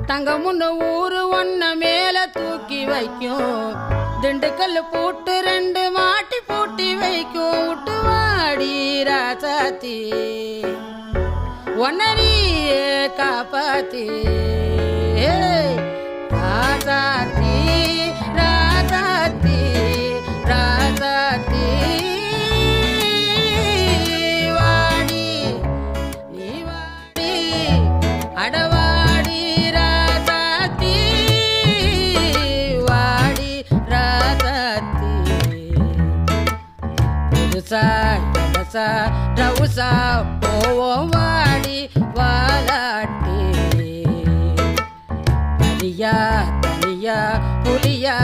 தங்கமுன்னு ஊரு ஒன்ன மேல தூக்கி வைக்கும் திண்டுக்கல் பூட்டு 2 மாட்டி பூட்டி வைக்கும் விட்டு வாடி ராசாத்தி ஒன்னரியே காப்பாத்தி ராசாத்தி ராசாத்தி ராசாத்தி வாடி நீ வாடி அடவாடி ராசாத்தி வாடி ராசாத்தி புதுசா இடசா ரவுசா போவோம் வாடி வாலாட்டி தனியா தனியா புலியா